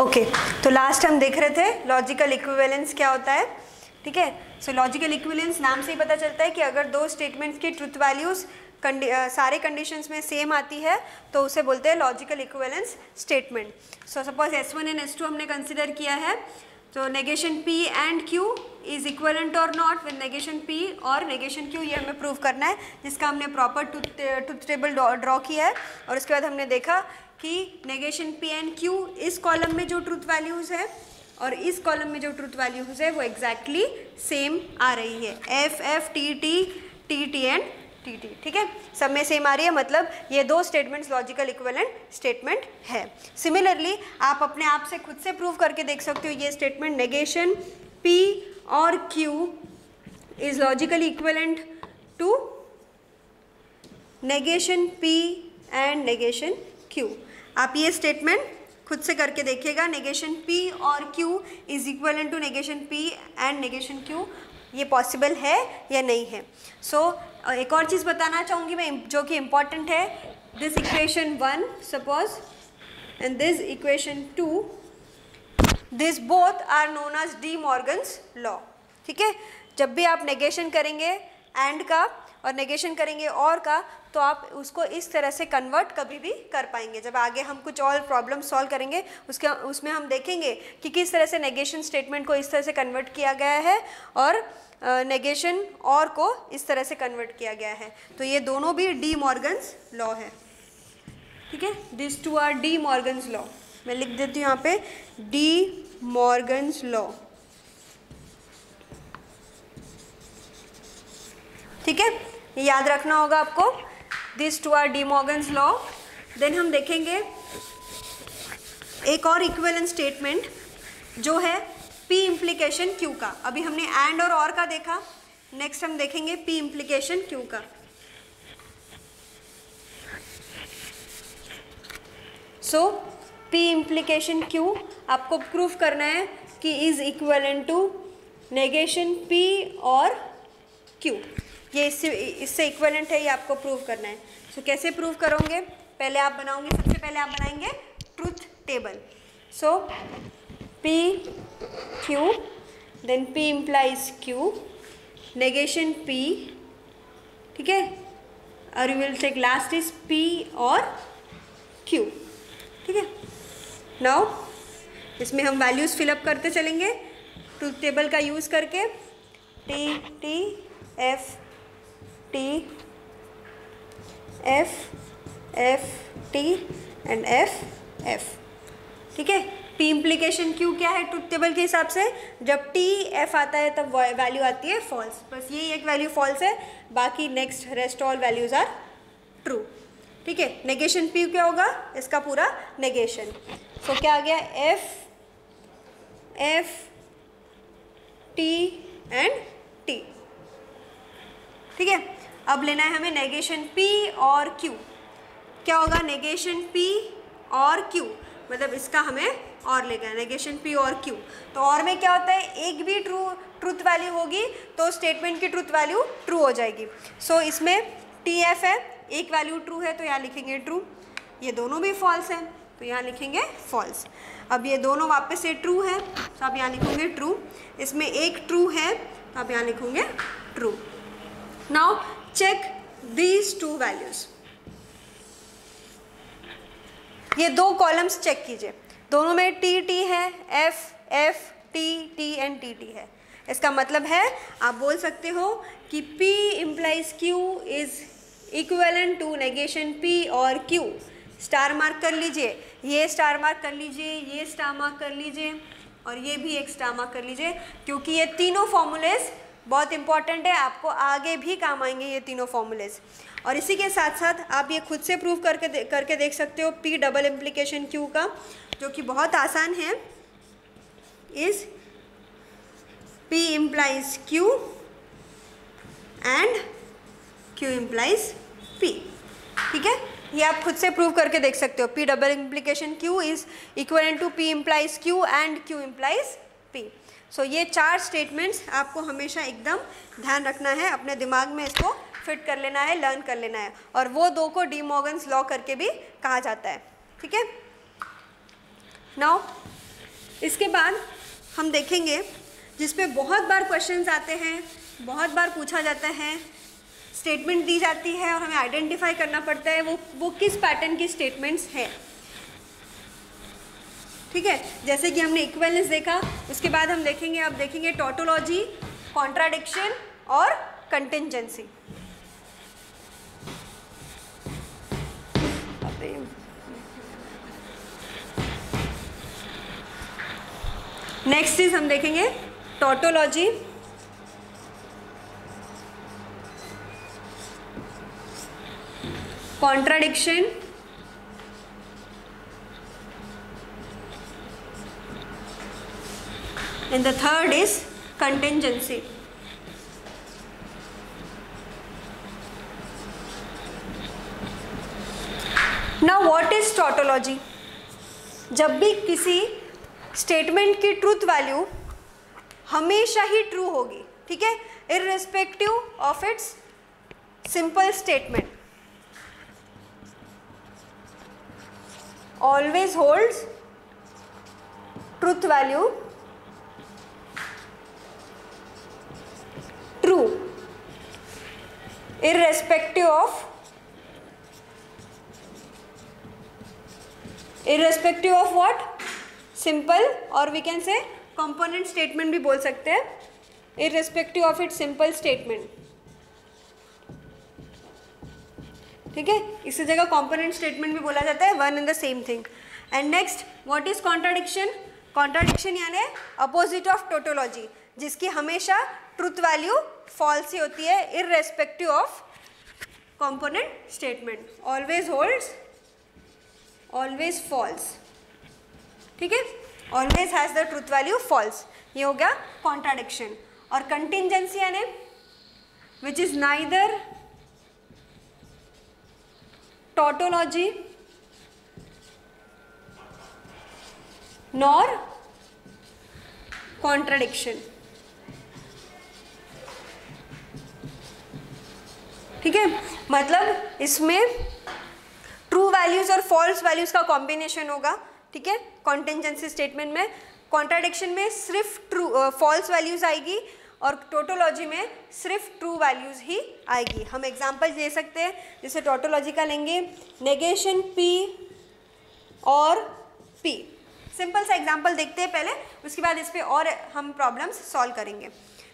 Okay, तो last हम देख रहे थे लॉजिकल इक्विवेलेंस क्या होता है, ठीक है। सो लॉजिकल इक्विवेलेंस नाम से ही पता चलता है कि अगर दो स्टेटमेंट्स की ट्रुथ वैल्यूज सारे कंडीशंस में सेम आती है तो उसे बोलते हैं logical equivalence statement. So suppose S1 and S2 हमने कंसिडर किया है, तो negation P and Q is equivalent और नॉट विद नेगेशन P और नेगेशन Q, ये हमें प्रूव करना है, जिसका हमने प्रॉपर ट्रुथ टेबल ड्रॉ किया है। और उसके बाद हमने देखा कि नेगेशन P एंड Q इस कॉलम में जो ट्रुथ वैल्यूज़ है और इस कॉलम में जो ट्रुथ वैल्यूज़ है वो एग्जैक्टली सेम आ रही है, F F T T T T and T T, ठीक है, सब में सेम आ रही है, मतलब ये दो स्टेटमेंट्स लॉजिकल इक्विवेलेंट स्टेटमेंट है। सिमिलरली आप अपने आप से खुद से प्रूव करके देख सकते हो ये स्टेटमेंट नेगेशन P और Q is logically equivalent to negation P and negation Q। आप ये स्टेटमेंट खुद से करके देखिएगा, नेगेशन P और Q is equivalent to negation P and negation Q, ये पॉसिबल है या नहीं है। सो एक और चीज़ बताना चाहूँगी मैं जो कि इम्पॉर्टेंट है, this equation 1 suppose and this equation 2, this both are known as De Morgan's law, ठीक है। जब भी आप नेगेशन करेंगे एंड का और नेगेशन करेंगे और का, तो आप उसको इस तरह से कन्वर्ट कभी भी कर पाएंगे। जब आगे हम कुछ और प्रॉब्लम सॉल्व करेंगे उसमें हम देखेंगे कि किस तरह से नेगेशन स्टेटमेंट को इस तरह से कन्वर्ट किया गया है और नेगेशन और को इस तरह से कन्वर्ट किया गया है। तो ये दोनों भी डी मॉर्गन्स लॉ है, ठीक है, this two are De Morgan's law. मैं लिख देती हूँ यहाँ पे डी मॉर्गन्स लॉ, ठीक है, ये याद रखना होगा आपको, this two are De Morgan's law. Then हम देखेंगे एक और इक्विवेलेंट स्टेटमेंट जो है P इम्प्लीकेशन Q का। अभी हमने एंड और का देखा, नेक्स्ट हम देखेंगे P इम्प्लीकेशन Q का। सो P इम्प्लीकेशन Q आपको प्रूफ करना है कि is equivalent to negation P और Q, ये इससे इक्विवेलेंट है, ये आपको प्रूव करना है। सो कैसे प्रूव करोगे, पहले आप बनाओगे, सबसे पहले आप बनाएंगे truth table. So P Q then P implies Q negation P, ठीक है, और you will take last is P और Q, ठीक है। नाउ इसमें हम वैल्यूज फिलअप करते चलेंगे ट्रुथ टेबल का यूज़ करके, T T F T F F T and F F, ठीक है। P इम्प्लीकेशन Q क्या है ट्रुथ टेबल के हिसाब से, जब T F आता है तब वैल्यू आती है फॉल्स, बस यही एक वैल्यू फॉल्स है, बाकी next rest all values are true, ठीक है। नेगेशन P क्या होगा, इसका पूरा नेगेशन। सो क्या आ गया, F F T and T, ठीक है। अब लेना है हमें नेगेशन P और Q, क्या होगा नेगेशन P और Q, मतलब इसका हमें और लेगा नेगेशन P और Q। तो और में क्या होता है, एक भी ट्रूथ वैल्यू होगी तो स्टेटमेंट की ट्रूथ वैल्यू ट्रू हो जाएगी। सो इसमें TF है, एक वैल्यू ट्रू है तो यहाँ लिखेंगे ट्रू, ये दोनों भी फॉल्स हैं तो यहाँ लिखेंगे फॉल्स। अब ये दोनों वापस से ट्रू है तो आप यहाँ लिखोगे ट्रू, इसमें एक ट्रू है तो आप यहाँ लिखोगे true. Now check these two values, ये दो कॉलम्स चेक कीजिए, दोनों में T T है, F F T T and T T है। इसका मतलब है आप बोल सकते हो कि P implies Q is equivalent to negation P और Q। स्टार मार्क कर लीजिए, ये स्टार मार्क कर लीजिए, ये स्टार मार्क कर लीजिए और ये भी एक स्टार मार्क कर लीजिए, क्योंकि ये तीनों फॉर्मूलेज बहुत इंपॉर्टेंट है, आपको आगे भी काम आएंगे ये तीनों फॉर्मूलेज। और इसी के साथ साथ आप ये खुद से प्रूव करके देख सकते हो P डबल इम्प्लीकेशन Q का, जो कि बहुत आसान है, is P implies Q and Q implies P, ठीक है, ये आप खुद से प्रूव करके देख सकते हो। P double implication Q is equivalent to P implies Q and Q implies P। So ये चार स्टेटमेंट्स आपको हमेशा एकदम ध्यान रखना है, अपने दिमाग में इसको फिट कर लेना है, लर्न कर लेना है, और वो दो को डी मॉर्गन्स लॉ करके भी कहा जाता है, ठीक है। नाउ इसके बाद हम देखेंगे जिस पे बहुत बार क्वेश्चंस आते हैं, बहुत बार पूछा जाता है, स्टेटमेंट दी जाती है और हमें आइडेंटिफाई करना पड़ता है वो किस पैटर्न की स्टेटमेंट्स हैं। ठीक है, जैसे कि हमने इक्विवेलेंस देखा, उसके बाद हम देखेंगे, अब देखेंगे टोटोलॉजी, कॉन्ट्राडिक्शन और कंटिंजेंसी। नेक्स्ट चीज हम देखेंगे tautology, contradiction and the third is contingency. Now what is tautology? जब भी किसी स्टेटमेंट की ट्रूथ वैल्यू हमेशा ही ट्रू होगी, ठीक है, irrespective of its simple statement, always holds truth value true irrespective of what? Simple, और we can say component statement भी बोल सकते हैं, irrespective of its simple statement. ठीक है, इसी जगह कंपोनेंट स्टेटमेंट भी बोला जाता है, one and the same thing. And next what is contradiction? Contradiction यानी अपोजिट ऑफ टोटोलॉजी, जिसकी हमेशा ट्रूथ वैल्यू फॉल्स ही होती है irrespective of component statement, always holds, always false. ठीक है, always has the truth value false, ये हो गया कॉन्ट्राडिक्शन। और कंटिंजेंसी यानी which is neither tautology nor contradiction. ठीक है, मतलब इसमें ट्रू वैल्यूज और फॉल्स वैल्यूज का कॉम्बिनेशन होगा। ठीक है, कॉन्टिंजेंसी स्टेटमेंट में, कॉन्ट्राडिक्शन में सिर्फ ट्रू फॉल्स वैल्यूज आएगी और टोटोलॉजी में सिर्फ ट्रू वैल्यूज ही आएगी। हम एग्जांपल दे सकते हैं, जैसे टोटोलॉजी का लेंगे नेगेशन पी और पी। सिंपल सा एग्जांपल देखते हैं पहले, उसके बाद इस पे और हम प्रॉब्लम्स सॉल्व करेंगे।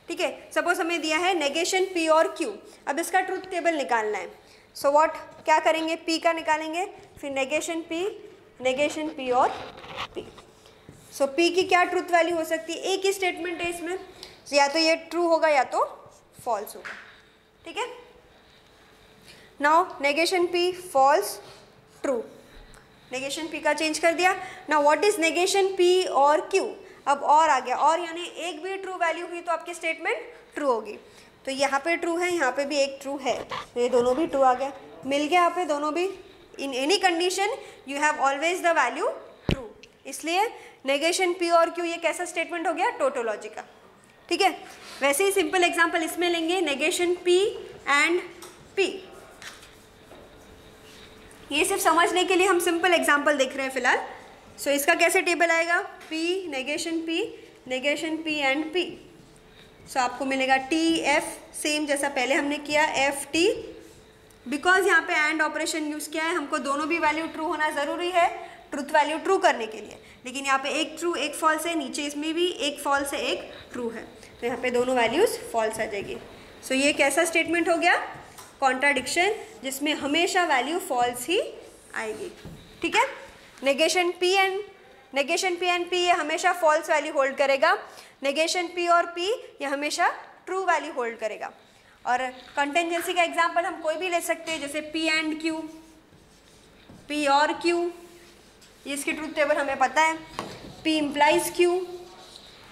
ठीक है, सपोज हमें दिया है नेगेशन पी और क्यू, अब इसका ट्रूथ टेबल निकालना है। सो व्हाट, क्या करेंगे, पी का निकालेंगे, फिर नेगेशन पी और पी। सो पी की क्या ट्रूथ वैल्यू हो सकती है, एक ही स्टेटमेंट है इसमें, so, या तो ये ट्रू होगा या तो फॉल्स होगा। ठीक है, now negation P false true, negation P का चेंज कर दिया। Now what is negation P और क्यू, अब और आ गया, और यानी एक भी ट्रू वैल्यू हुई तो आपकी स्टेटमेंट ट्रू होगी। तो यहाँ पे ट्रू है, यहाँ पे भी एक ट्रू है, तो ये दोनों भी ट्रू आ गया, मिल गया यहाँ पे दोनों भी। In any condition you have always the value true, इसलिए नेगेशन पी और क्यू ये कैसा स्टेटमेंट हो गया, टोटोलॉजी का। ठीक है, वैसे ही सिंपल एग्जांपल इसमें लेंगे, नेगेशन पी एंड पी। ये सिर्फ समझने के लिए हम सिंपल एग्जांपल देख रहे हैं फिलहाल। सो इसका कैसे टेबल आएगा, p negation p and p. So आपको मिलेगा टी एफ, सेम जैसा पहले हमने किया, एफ टी। बिकॉज यहाँ पे एंड ऑपरेशन यूज़ किया है, हमको दोनों भी वैल्यू ट्रू होना ज़रूरी है ट्रूथ वैल्यू ट्रू करने के लिए, लेकिन यहाँ पे एक ट्रू एक फॉल्स है, नीचे इसमें भी एक फॉल्स है एक ट्रू है, तो यहाँ पे दोनों वैल्यूज़ फॉल्स आ जाएगी। सो ये कैसा स्टेटमेंट हो गया, कॉन्ट्राडिक्शन, जिसमें हमेशा वैल्यू फॉल्स ही आएगी। ठीक है, नेगेशन पी एंड पी ये हमेशा फॉल्स वैल्यू होल्ड करेगा, नेगेशन पी और पी ये हमेशा ट्रू वैल्यू होल्ड करेगा। और कंटिंजेंसी का एग्जांपल हम कोई भी ले सकते हैं, जैसे पी एंड क्यू, पी और क्यू, ये इसकी ट्रूथ टेबल हमें पता है, पी इम्प्लाइज क्यू,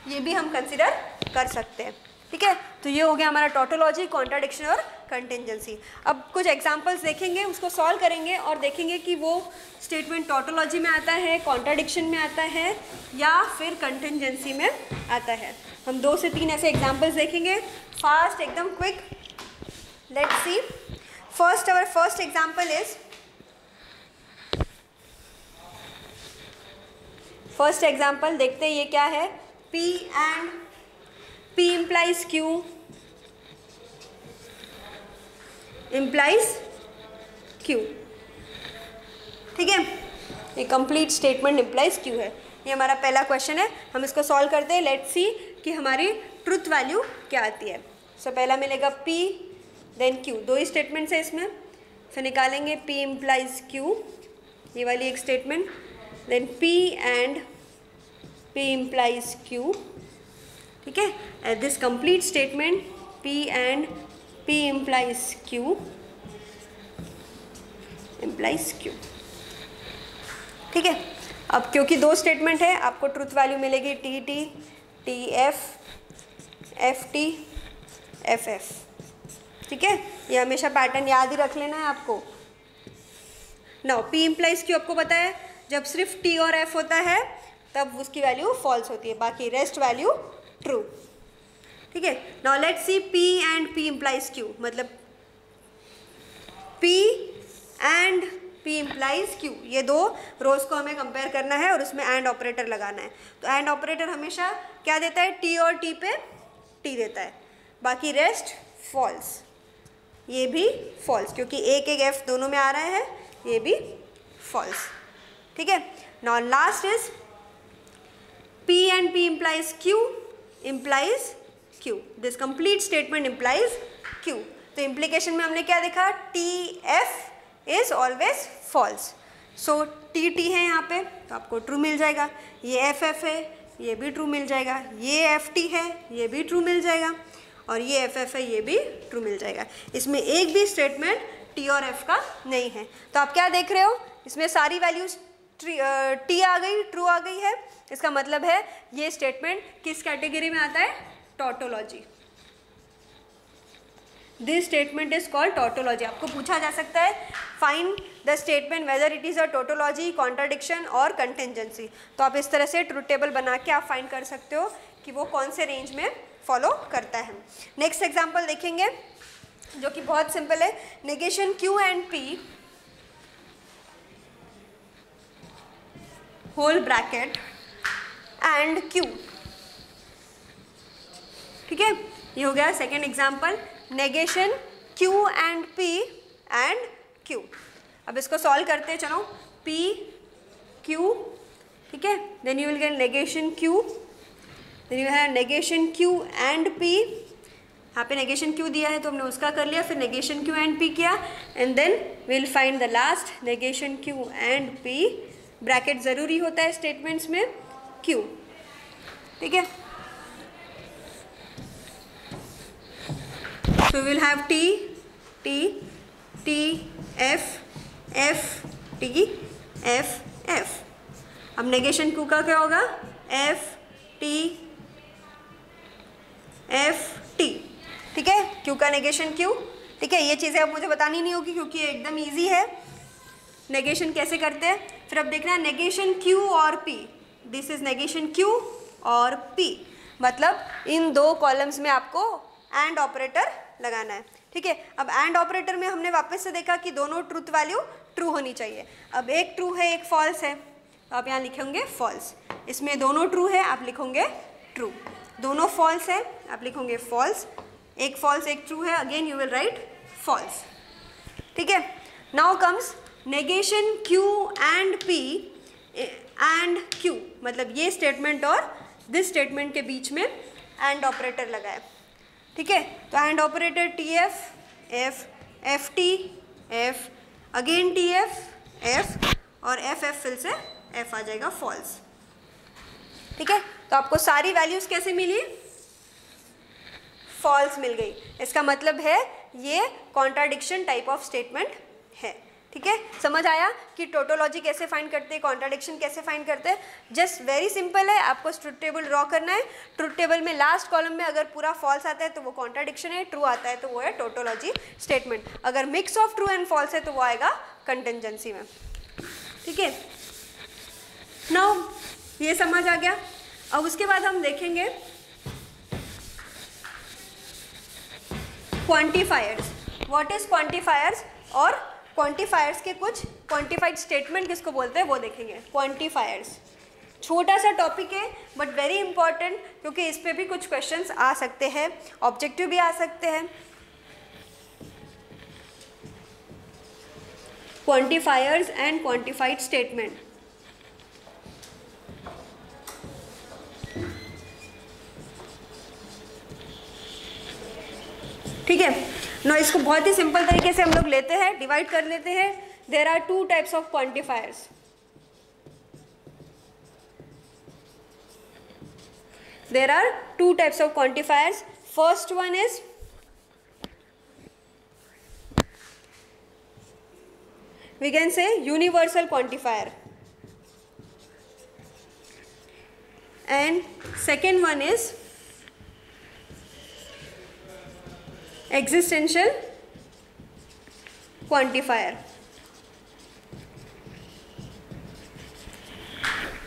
ये भी हम कंसिडर कर सकते हैं। ठीक है, तो ये हो गया हमारा टोटोलॉजी, कॉन्ट्राडिक्शन और कंटिंजेंसी। अब कुछ एग्जांपल्स देखेंगे, उसको सॉल्व करेंगे और देखेंगे कि वो स्टेटमेंट टोटोलॉजी में आता है, कॉन्ट्राडिक्शन में आता है या फिर कंटिंजेंसी में आता है। हम 2 से 3 ऐसे एग्जांपल्स देखेंगे, फास्ट, एकदम quick. Let's see, our first example is, first example देखते हैं ये क्या है, P and P implies Q implies Q, ठीक है, ये कंप्लीट स्टेटमेंट implies Q है। ये हमारा पहला क्वेश्चन है, हम इसको सॉल्व करते हैं। लेट्स सी कि हमारी ट्रुथ वैल्यू क्या आती है। सो पहला मिलेगा P देन Q, दो ही स्टेटमेंट्स है इसमें, फिर निकालेंगे P implies Q, ये वाली एक statement, then P and P implies Q, ठीक है। This complete statement P and P implies Q implies Q, ठीक है। अब क्योंकि दो स्टेटमेंट है, आपको ट्रुथ वैल्यू मिलेगी T T, T F, F T, F F, ठीक है। ये हमेशा पैटर्न याद ही रख लेना है आपको। नाउ P implies Q आपको पता है, जब सिर्फ T और F होता है तब उसकी वैल्यू फॉल्स होती है, बाकी रेस्ट वैल्यू ट्रू, ठीक है। Now let's see P and P implies Q, मतलब P and P implies Q, ये दो रोज को हमें कंपेयर करना है और उसमें एंड ऑपरेटर लगाना है। तो एंड ऑपरेटर हमेशा क्या देता है, T और T पे T देता है, बाकी रेस्ट फॉल्स, ये भी फॉल्स क्योंकि एक एक F दोनों में आ रहा है, ये भी फॉल्स, ठीक है। Now last is P and P implies Q implies Q, this complete statement implies Q। तो इम्प्लीकेशन में हमने क्या देखा, T F is always false, so T T है यहाँ पे तो आपको ट्रू मिल जाएगा, ये एफ एफ है ये भी ट्रू मिल जाएगा, ये एफ टी है ये भी ट्रू मिल जाएगा, और ये एफ एफ है ये भी ट्रू मिल जाएगा। इसमें एक भी स्टेटमेंट टी और एफ का नहीं है। तो आप क्या देख रहे हो, इसमें सारी वैल्यूज टी आ गई, ट्रू आ गई है, इसका मतलब है ये स्टेटमेंट किस कैटेगरी में आता है, tautology. This statement is called tautology. आपको पूछा जा सकता है find the statement whether it is a tautology, contradiction और कंटिजेंसी। तो आप इस तरह से ट्रुथ टेबल बना के आप फाइंड कर सकते हो कि वो कौन से रेंज में फॉलो करता है। नेक्स्ट एग्जांपल देखेंगे जो कि बहुत सिंपल है, negation Q and P whole bracket and Q, ठीक है। ये हो गया second example, negation Q and P and Q। अब इसको सॉल्व करते हैं, चलो P Q, ठीक है, then you will get negation Q, then you have negation Q and P, यहाँ पे नेगेशन Q दिया है तो हमने उसका कर लिया, फिर नेगेशन Q एंड P किया, and then will find the last negation Q and P, bracket ज़रूरी होता है स्टेटमेंट्स में Q, ठीक है। So we will have T, T, T, F, F, T, F, F। अब नेगेशन Q का क्या होगा, F, T, F, T, ठीक है। Q का नेगेशन Q, ठीक है। ये चीज़ें अब मुझे बतानी नहीं होगी क्योंकि एकदम इजी है, नेगेशन कैसे करते हैं। फिर अब देखना नेगेशन Q और P, this is negation Q और P, मतलब इन दो कॉलम्स में आपको एंड ऑपरेटर लगाना है, ठीक है। अब एंड ऑपरेटर में हमने वापस से देखा कि दोनों ट्रूथ वैल्यू ट्रू होनी चाहिए। अब एक ट्रू है एक फॉल्स है तो आप यहाँ लिखेंगे फॉल्स, इसमें दोनों ट्रू है आप लिखोगे ट्रू, दोनों फॉल्स है आप लिखोगे फॉल्स, एक फॉल्स एक ट्रू है again you will write false, ठीक है। Now comes negation Q and P and Q, मतलब ये स्टेटमेंट और दिस स्टेटमेंट के बीच में एंड ऑपरेटर लगा है, ठीक है। तो and operator T F, F, F T, F, again T F, F, और एफ एफ फिर से एफ आ जाएगा फॉल्स, ठीक है। तो आपको सारी वैल्यूज कैसे मिली, फॉल्स मिल गई। इसका मतलब है ये कॉन्ट्राडिक्शन टाइप ऑफ स्टेटमेंट है, ठीक है। समझ आया कि टोटोलॉजी कैसे फाइंड करते हैं, कॉन्ट्राडिक्शन कैसे फाइंड करते हैं। जस्ट वेरी सिंपल है, आपको ट्रुथ टेबल ड्रॉ करना है। ट्रुथ टेबल में लास्ट कॉलम में अगर पूरा फॉल्स आता है तो वो कॉन्ट्राडिक्शन है, ट्रू आता है तो वो है टोटोलॉजी स्टेटमेंट, अगर mix of true and false है तो वो आएगा कंटिजेंसी में, ठीक है। नाउ ये समझ आ गया। अब उसके बाद हम देखेंगे क्वांटिफायर्स। व्हाट इज क्वांटिफायर्स, और क्वांटिफायर्स के कुछ क्वांटिफाइड स्टेटमेंट किसको बोलते हैं वो देखेंगे। क्वांटिफायर्स, छोटा सा टॉपिक है बट वेरी इंपॉर्टेंट, क्योंकि इस पे भी कुछ क्वेश्चंस आ सकते हैं, ऑब्जेक्टिव भी आ सकते हैं। Quantifiers and quantified statement. ठीक है, नो इसको बहुत ही सिंपल तरीके से हम लोग लेते हैं, डिवाइड कर लेते हैं। There are two types of quantifiers. There are two types of quantifiers. First one is we can say universal quantifier, and second one is existential quantifier.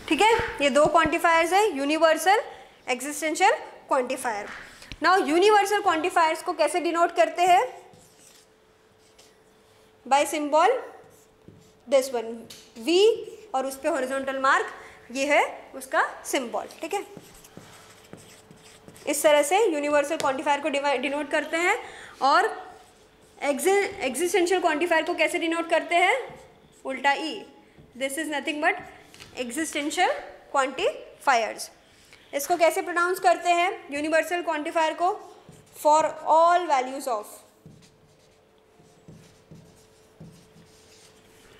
ठीक है, ये दो क्वांटिफायर्स है, universal, existential quantifier. Now universal quantifiers को कैसे denote करते हैं? Bye symbol this one V, और उस पे हॉरिजॉन्टल मार्क, ये है उसका सिंबल। ठीक है, इस तरह से यूनिवर्सल क्वांटिफायर को डिनोट करते हैं। और एक्सिस्टेंशियल क्वांटिफायर को कैसे डिनोट करते हैं? उल्टा E। This is nothing but existential quantifiers. इसको कैसे प्रोनाउंस करते हैं यूनिवर्सल क्वांटिफायर को? For all values of,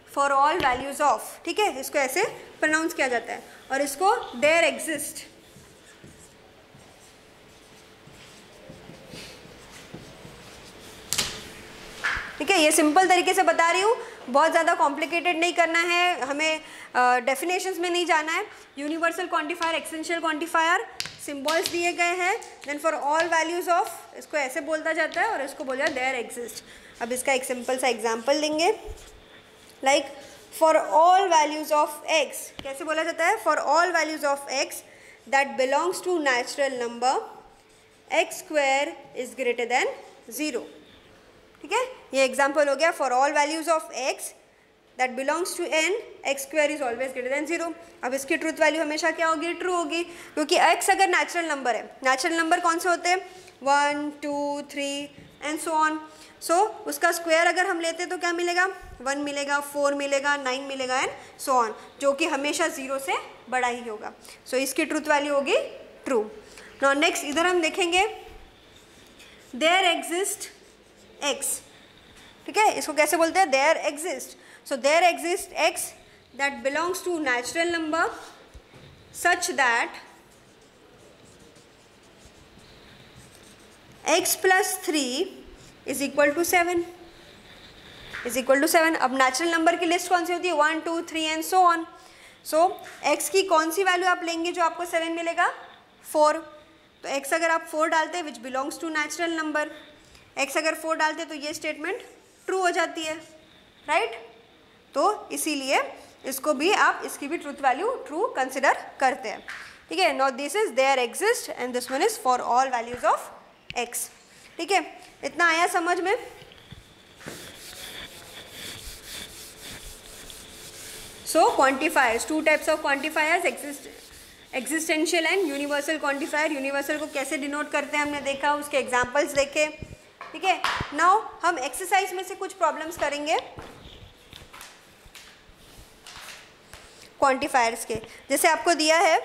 for all values of. ठीक है, इसको ऐसे प्रोनाउंस किया जाता है। और इसको देयर एग्जिस्ट, ठीक है, ये सिंपल तरीके से बता रही हूँ, बहुत ज़्यादा कॉम्प्लिकेटेड नहीं करना है हमें, डेफिनेशंस में नहीं जाना है। Universal quantifier, existential quantifier, symbols दिए गए हैं, then for all values of, इसको ऐसे बोलता जाता है, और इसको बोला देयर एग्जिस्ट। अब इसका एक सिंपल सा एग्जाम्पल लेंगे, like for all values of x, कैसे बोला जाता है? For all values of x that belongs to natural number x square is greater than 0। ठीक है, ये एग्जाम्पल हो गया। For all values of x that belongs to n x square is always greater than 0। अब इसकी truth value हमेशा क्या होगी? ट्रू होगी, क्योंकि x अगर नेचुरल नंबर है, नेचुरल नंबर कौन से होते हैं? 1 2 3 एंड सो ऑन। सो उसका स्क्वायर अगर हम लेते हैं तो क्या मिलेगा? 1 मिलेगा, 4 मिलेगा, 9 मिलेगा एंड सो ऑन, जो कि हमेशा 0 से बड़ा ही होगा। सो इसकी ट्रूथ वैल्यू होगी ट्रू। नाउ नेक्स्ट इधर हम देखेंगे देयर एग्जिस्ट x। ठीक है, इसको कैसे बोलते हैं? There exist. So there exist x that belongs to natural number such that x plus 3 is equal to 7, is equal to 7। अब नेचुरल नंबर की लिस्ट कौन सी होती है? 1 2 3 and so on. So x की कौन सी वैल्यू आप लेंगे जो आपको 7 मिलेगा? 4। तो x अगर आप 4 डालते हैं which belongs to natural number, x अगर 4 डालते तो ये स्टेटमेंट ट्रू हो जाती है, राइट? तो इसीलिए इसको भी आप, इसकी भी ट्रूथ वैल्यू ट्रू कंसिडर करते हैं। ठीक है, now this is there exist and this one is for all values of x। ठीक है, इतना आया समझ में? So quantifiers, two types of quantifiers, existential and universal quantifier. Universal को कैसे डिनोट करते हैं हमने देखा, उसके एग्जाम्पल्स देखे। ठीक है, नाउ हम एक्सरसाइज में से कुछ प्रॉब्लम्स करेंगे क्वांटिफायर्स के। जैसे आपको दिया है,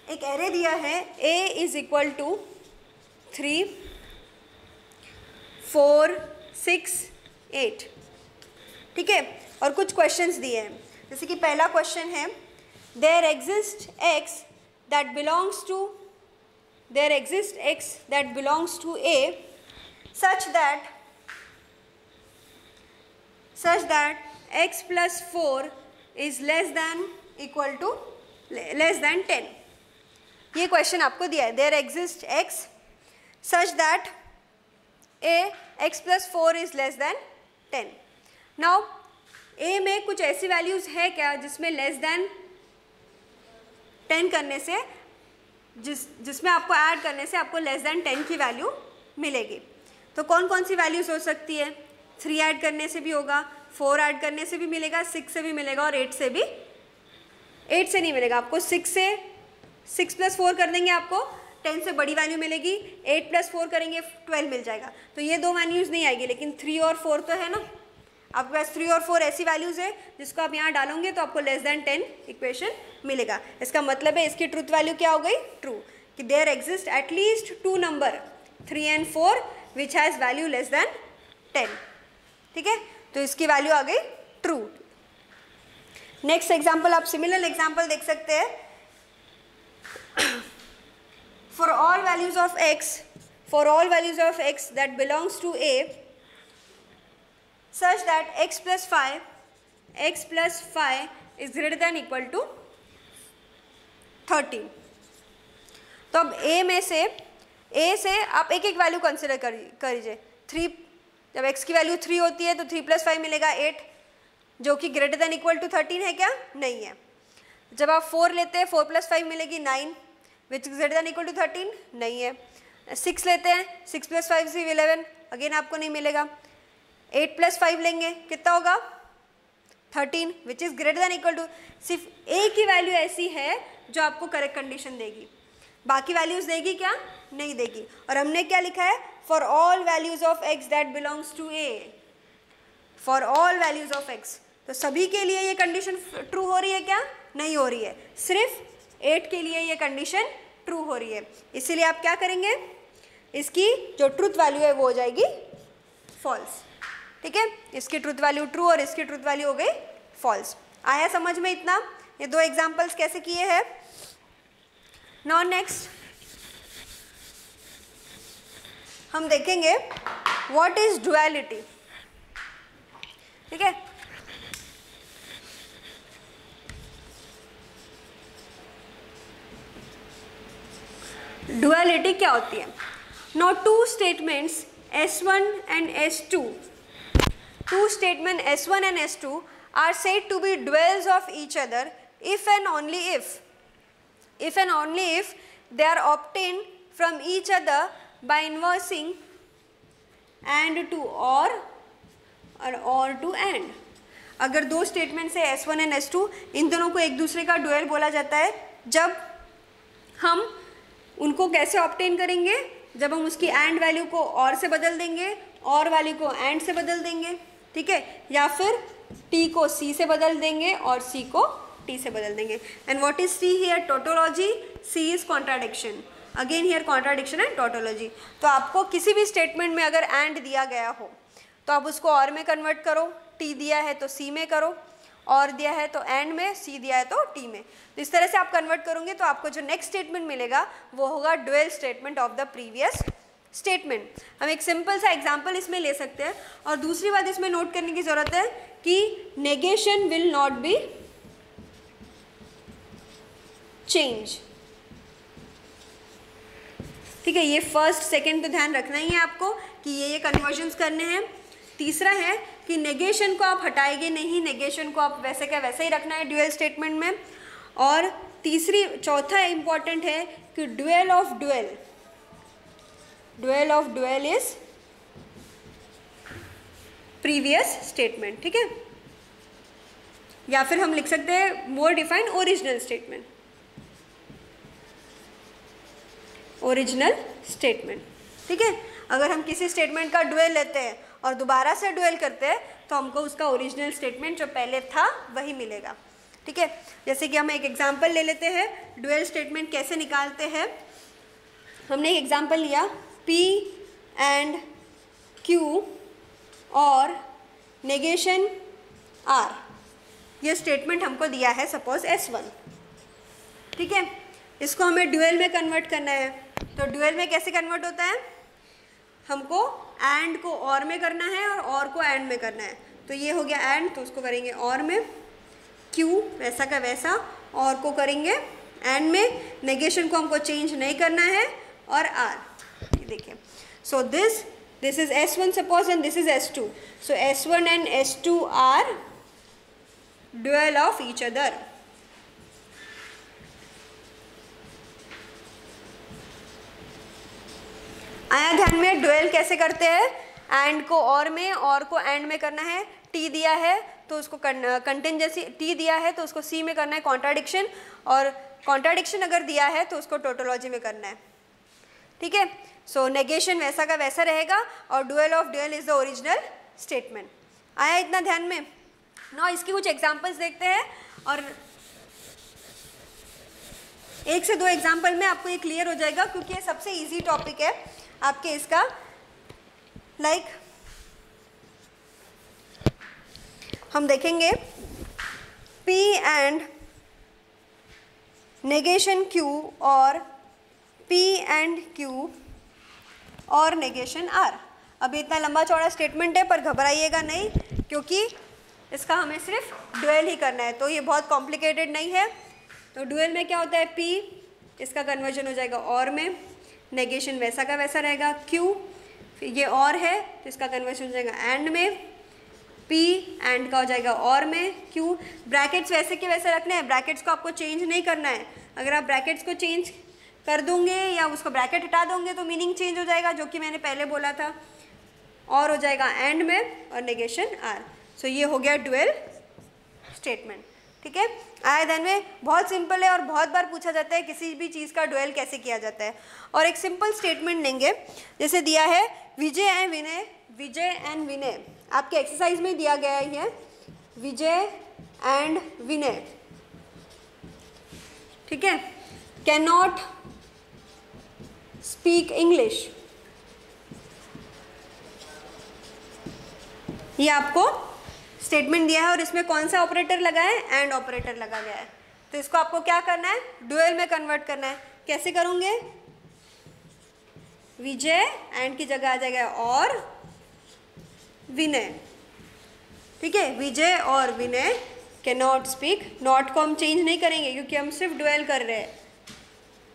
एक एरे दिया है a इज इक्वल टू 3 4 6 8। ठीक है, और कुछ क्वेश्चंस दिए हैं, जैसे कि पहला क्वेश्चन है there exist x that belongs to, there exists x that belongs to A such that x plus 4 is less than equal to less than 10। ये क्वेश्चन आपको दिया है, there exists x such that x plus 4 is less than 10। now A में कुछ ऐसी values है क्या जिसमें less than 10 करने से, जिसमें आपको ऐड करने से आपको लेस दैन 10 की वैल्यू मिलेगी? तो कौन कौन सी वैल्यूज़ हो सकती है? 3 ऐड करने से भी होगा, 4 ऐड करने से भी मिलेगा, 6 से भी मिलेगा और 8 से भी 8 से नहीं मिलेगा आपको, 6 प्लस 4 कर देंगे आपको 10 से बड़ी वैल्यू मिलेगी, 8 प्लस 4 करेंगे 12 मिल जाएगा। तो ये दो वैल्यूज़ नहीं आएगी, लेकिन 3 और 4 तो है ना, आपके पास 3 और 4 ऐसी वैल्यूज़ है जिसको आप यहाँ डालोगे तो आपको लेस देन 10 इक्वेशन मिलेगा। इसका मतलब है इसकी ट्रूथ वैल्यू क्या हो गई, ट्रू, कि there exist at least 2 number 3 and 4 which has value less than 10। ठीक है, तो इसकी वैल्यू आ गई ट्रू। नेक्स्ट एग्जाम्पल, आप सिमिलर एग्जाम्पल देख सकते हैं। For all values of x that belongs to A such that x plus 5 is greater than equal to 13। तो अब A से आप एक एक वैल्यू कंसिडर करिए। 3, जब x की वैल्यू 3 होती है तो 3 + 5 मिलेगा 8, जो कि ग्रेटर देन इक्वल टू 13 है क्या, नहीं है। जब आप 4 लेते हैं 4 + 5 मिलेगी 9 which is greater than equal to 13, नहीं है। 6 लेते हैं 6 + 5 से 11, अगेन आपको नहीं मिलेगा। 8 + 5 लेंगे कितना होगा 13 which is greater than equal to, सिर्फ ए की वैल्यू ऐसी है जो आपको करेक्ट कंडीशन देगी, बाकी वैल्यूज देगी क्या, नहीं देगी। और हमने क्या लिखा है, for all values of x that belongs to a, for all values of x, तो सभी के लिए ये कंडीशन ट्रू हो रही है क्या, नहीं हो रही है, सिर्फ 8 के लिए ये कंडीशन ट्रू हो रही है। इसीलिए आप क्या करेंगे, इसकी जो ट्रूथ वैल्यू है वो हो जाएगी फॉल्स। ठीक है, इसकी ट्रूथ वैल्यू ट्रू और इसकी ट्रूथ वैल्यू हो गई फॉल्स। आया समझ में इतना, ये दो एग्जाम्पल्स कैसे किए हैं। नाउ नेक्स्ट हम देखेंगे व्हाट इज डुअलिटी। ठीक है, डुअलिटी क्या होती है। Now two statements S1 and S2, two statements S1 and S2 are said to be duals of each other if and only if they are obtained from each other by inversing AND to or to AND। अगर दो statements है S1 and S2, इन दोनों को एक दूसरे का dual बोला जाता है जब हम उनको कैसे ऑब्टेन करेंगे, जब हम उसकी एंड वैल्यू को और से बदल देंगे, और वैल्यू को एंड से बदल देंगे। ठीक है, या फिर टी को सी से बदल देंगे और सी को टी से बदल देंगे। And what is c here, tautology, c is contradiction, again here contradiction and tautology. तो आपको किसी भी स्टेटमेंट में अगर एंड दिया गया हो तो आप उसको और में कन्वर्ट करो, टी दिया है तो सी में करो, और दिया है तो एंड में, सी दिया है तो टी में। तो इस तरह से आप कन्वर्ट करोगे तो आपको जो नेक्स्ट स्टेटमेंट मिलेगा वो होगा dual statement of the previous statement. हम एक सिंपल सा एग्जांपल इसमें ले सकते हैं। और दूसरी बात इसमें नोट करने की जरूरत है कि negation will not be change. ठीक है, ये फर्स्ट सेकेंड पे ध्यान रखना ही है आपको कि ये कन्वर्जन्स करने हैं। तीसरा है कि नेगेशन को आप हटाएंगे नहीं, नेगेशन को आप वैसे क्या वैसे ही रखना है ड्यूअल स्टेटमेंट में। और चौथा इंपॉर्टेंट है कि dual of dual is previous statement. ठीक है, या फिर हम लिख सकते हैं more define original statement, original statement. ठीक है, अगर हम किसी स्टेटमेंट का डुअल लेते हैं और दोबारा से डुअल करते हैं तो हमको उसका ओरिजिनल स्टेटमेंट जो पहले था वही मिलेगा। ठीक है, जैसे कि हम एक एग्जांपल ले लेते हैं डुअल स्टेटमेंट कैसे निकालते हैं। हमने एक एग्जांपल लिया P एंड Q और नेगेशन R, ये स्टेटमेंट हमको दिया है सपोज S1। ठीक है, इसको हमें डुअल में कन्वर्ट करना है। तो डुअल में कैसे कन्वर्ट होता है, हमको एंड को और में करना है और को एंड में करना है। तो ये हो गया एंड, तो उसको करेंगे और में, क्यू वैसा का वैसा, और को करेंगे एंड में, नेगेशन को हमको चेंज नहीं करना है, और आर। ये देखिए, so this is S1 suppose and this is S2। So S1 and S2 are dual of each other. आया ध्यान में, डुअल कैसे करते हैं, एंड को और में और को एंड में करना है। टी दिया है तो उसको कंटिंजेंसी टी दिया है तो उसको सी में करना है कॉन्ट्राडिक्शन, और कॉन्ट्राडिक्शन अगर दिया है तो उसको टोटोलॉजी में करना है, ठीक है। सो नेगेशन वैसा का वैसा रहेगा और dual of dual is the original statement. आया इतना ध्यान में? ना इसकी कुछ एग्जांपल्स देखते हैं और 1 से 2 एग्जांपल में आपको ये क्लियर हो जाएगा, क्योंकि ये सबसे इजी टॉपिक है आपके इसका। लाइक हम देखेंगे P एंड नेगेशन Q और P एंड Q और नेगेशन R। अभी इतना लंबा चौड़ा स्टेटमेंट है पर घबराइएगा नहीं, क्योंकि इसका हमें सिर्फ डुअल ही करना है, तो ये बहुत कॉम्प्लिकेटेड नहीं है। तो डुअल में क्या होता है, P इसका कन्वर्जन हो जाएगा और में, नेगेशन वैसा का वैसा रहेगा, Q फिर ये और है तो इसका कन्वर्जन हो जाएगा एंड में, P एंड का हो जाएगा और में, Q ब्रैकेट्स वैसे के वैसे रखने हैं, ब्रैकेट्स को आपको चेंज नहीं करना है। अगर आप ब्रैकेट्स को चेंज कर दोगे या उसको ब्रैकेट हटा दोगे तो मीनिंग चेंज हो जाएगा, जो कि मैंने पहले बोला था, और हो जाएगा एंड में और नेगेशन R। सो ये हो गया डुअल स्टेटमेंट, ठीक है। आया ध्यान में? बहुत सिंपल है और बहुत बार पूछा जाता है किसी भी चीज़ का डुअल कैसे किया जाता है। और एक सिंपल स्टेटमेंट लेंगे, जैसे दिया है विजय एंड विनय, विजय एंड विनय आपके एक्सरसाइज में दिया गया है, विजय एंड विनय, ठीक है, कैन नॉट स्पीक इंग्लिश। ये आपको स्टेटमेंट दिया है और इसमें कौन सा ऑपरेटर लगा है, एंड ऑपरेटर लगा गया है। तो इसको आपको क्या करना है, डुअल में कन्वर्ट करना है। कैसे करोगे, विजय एंड की जगह आ जाएगा और विनय, ठीक है। विजय और विनय कैन नॉट स्पीक, नॉट को हम चेंज नहीं करेंगे क्योंकि हम सिर्फ डुअल कर रहे हैं,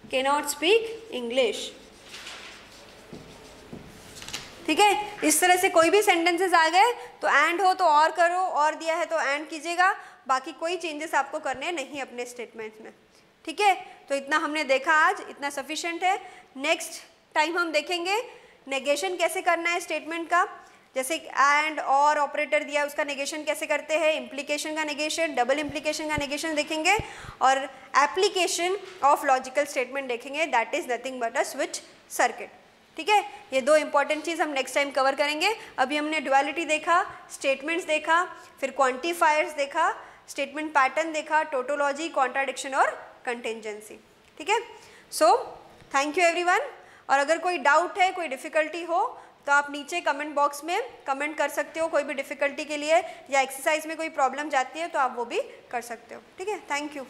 कैन नॉट स्पीक इंग्लिश, ठीक है। इस तरह से कोई भी सेंटेंसेस आ गए तो एंड हो तो और करो, और दिया है तो एंड कीजिएगा, बाकी कोई चेंजेस आपको करने नहीं अपने स्टेटमेंट में, ठीक है। तो इतना हमने देखा आज, इतना सफिशिएंट है। नेक्स्ट टाइम हम देखेंगे नेगेशन कैसे करना है स्टेटमेंट का, जैसे एंड और ऑपरेटर दिया उसका नेगेशन कैसे करते हैं, इम्प्लीकेशन का नेगेशन, डबल इम्प्लीकेशन का नेगेशन देखेंगे, और एप्लीकेशन ऑफ लॉजिकल स्टेटमेंट देखेंगे, that is nothing but a switch circuit, ठीक है। ये 2 इंपॉर्टेंट चीज़ हम नेक्स्ट टाइम कवर करेंगे। अभी हमने डुअलिटी देखा, स्टेटमेंट्स देखा, फिर क्वांटिफायर्स देखा, स्टेटमेंट पैटर्न देखा, टोटोलॉजी, कॉन्ट्राडिक्शन और कंटिंजेंसी, ठीक है। So thank you everyone. और अगर कोई डाउट है, कोई डिफ़िकल्टी हो तो आप नीचे कमेंट बॉक्स में कमेंट कर सकते हो, कोई भी डिफ़िकल्टी के लिए, या एक्सरसाइज में कोई प्रॉब्लम जाती है तो आप वो भी कर सकते हो, ठीक है। Thank you.